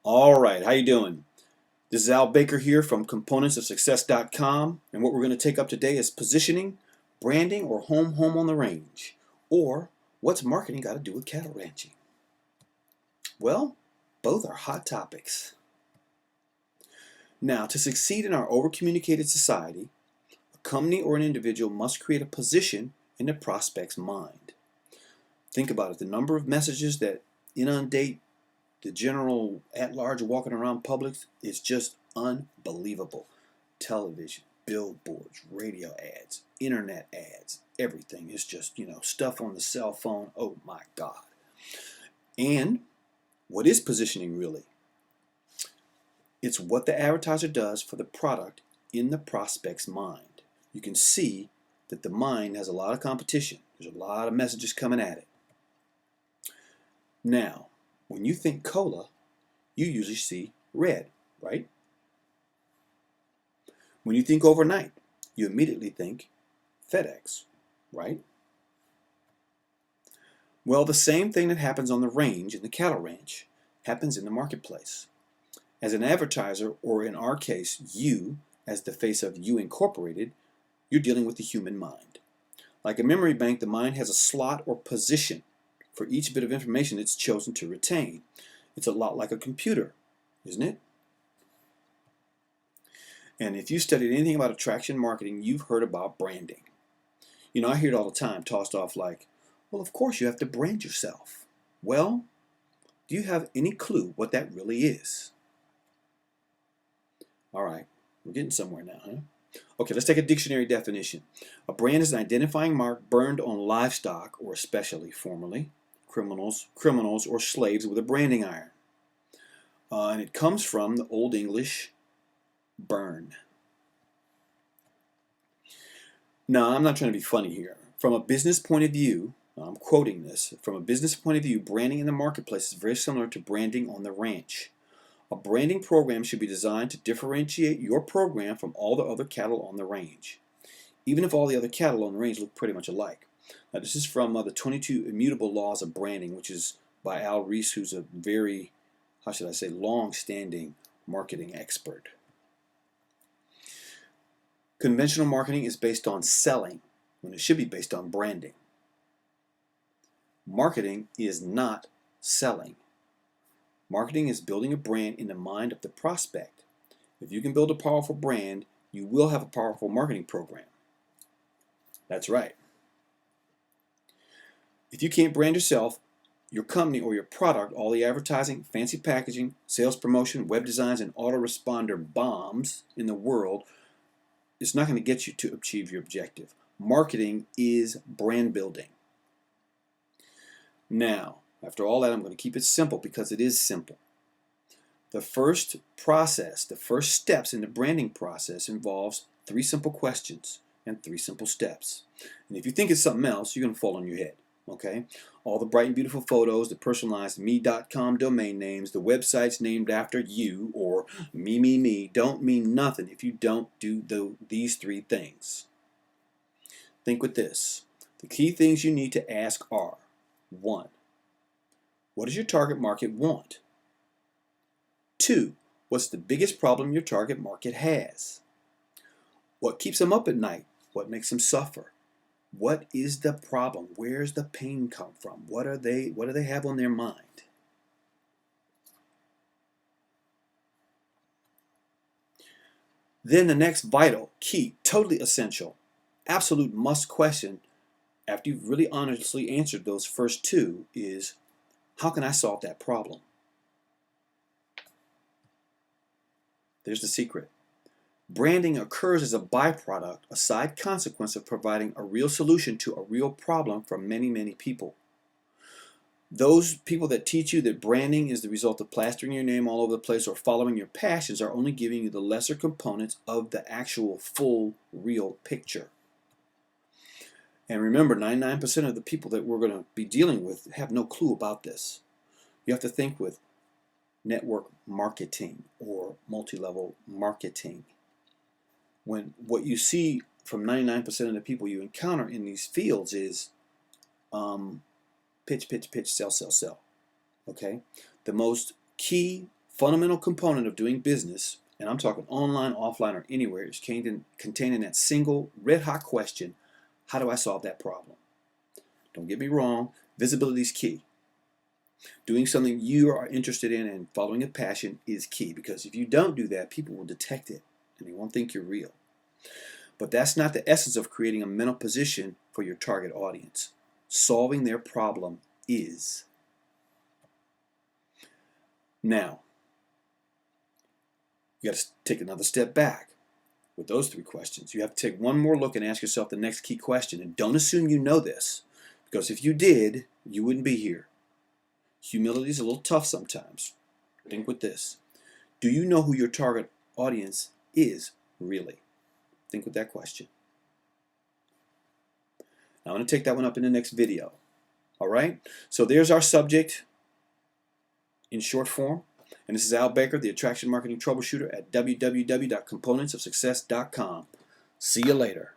All right, how you doing? This is Al Baker here from componentsofsuccess.com, and what we're going to take up today is positioning, branding, or home on the range, or what's marketing got to do with cattle ranching? Well, both are hot topics. Now, to succeed in our overcommunicated society, a company or an individual must create a position in the prospect's mind. Think about it, the number of messages that inundate the general at-large walking around public is just unbelievable. Television, billboards, radio ads, internet ads, everything is just, stuff on the cell phone. Oh my God. And what is positioning really? It's what the advertiser does for the product in the prospect's mind. You can see that the mind has a lot of competition. There's a lot of messages coming at it. Now, when you think cola, you usually see red, right? When you think overnight, you immediately think FedEx, right? Well, the same thing that happens on the range in the cattle ranch happens in the marketplace. As an advertiser, or in our case, you, as the face of You Incorporated, you're dealing with the human mind. Like a memory bank, the mind has a slot or position for each bit of information it's chosen to retain. It's a lot like a computer, isn't it? And if you studied anything about attraction marketing, you've heard about branding. I hear it all the time, tossed off like, well, of course you have to brand yourself. Well, do you have any clue what that really is? All right, we're getting somewhere now, huh? Okay, let's take a dictionary definition. A brand is an identifying mark burned on livestock, or especially formerly criminals, or slaves with a branding iron. And it comes from the Old English burn. Now, I'm not trying to be funny here. From a business point of view, I'm quoting this, from a business point of view, branding in the marketplace is very similar to branding on the ranch. A branding program should be designed to differentiate your program from all the other cattle on the range, even if all the other cattle on the range look pretty much alike. Now, this is from the 22 Immutable Laws of Branding, which is by Al Ries, who's a very, long-standing marketing expert. Conventional marketing is based on selling when it should be based on branding. Marketing is not selling. Marketing is building a brand in the mind of the prospect. If you can build a powerful brand, you will have a powerful marketing program. That's right. If you can't brand yourself, your company, or your product, all the advertising, fancy packaging, sales promotion, web designs, and autoresponder bombs in the world, it's not going to get you to achieve your objective. Marketing is brand building. Now, after all that, I'm going to keep it simple because it is simple. The first steps in the branding process involves 3 simple questions and 3 simple steps. And if you think it's something else, you're going to fall on your head. Okay? All the bright and beautiful photos, the personalized me.com domain names, the websites named after you, or me, don't mean nothing if you don't do these 3 things. Think with this. The key things you need to ask are: 1. What does your target market want? 2. What's the biggest problem your target market has? What keeps them up at night? What makes them suffer? What is the problem? Where's the pain come from? What do they have on their mind? Then the next vital, key, totally essential, absolute must question after you've really honestly answered those first 2 is, how can I solve that problem? There's the secret. Branding occurs as a byproduct, a side consequence of providing a real solution to a real problem for many, many people. Those people that teach you that branding is the result of plastering your name all over the place or following your passions are only giving you the lesser components of the actual full, real picture. And remember, 99% of the people that we're going to be dealing with have no clue about this. You have to think with network marketing or multi-level marketing. When what you see from 99% of the people you encounter in these fields is pitch, sell. Okay? The most key fundamental component of doing business, and I'm talking online, offline, or anywhere, is contained in that single red-hot question: how do I solve that problem? Don't get me wrong, visibility is key. Doing something you are interested in and following a passion is key, because if you don't do that, people will detect it and they won't think you're real. But that's not the essence of creating a mental position for your target audience. Solving their problem is. Now, you got to take another step back with those three questions. You have to take one more look and ask yourself the next key question. And don't assume you know this, because if you did, you wouldn't be here. Humility is a little tough sometimes. Think with this. Do you know who your target audience is really? Think with that question. Now, I'm going to take that one up in the next video. All right? So there's our subject in short form. And this is Al Baker, the Attraction Marketing Troubleshooter at www.componentsofsuccess.com. See you later.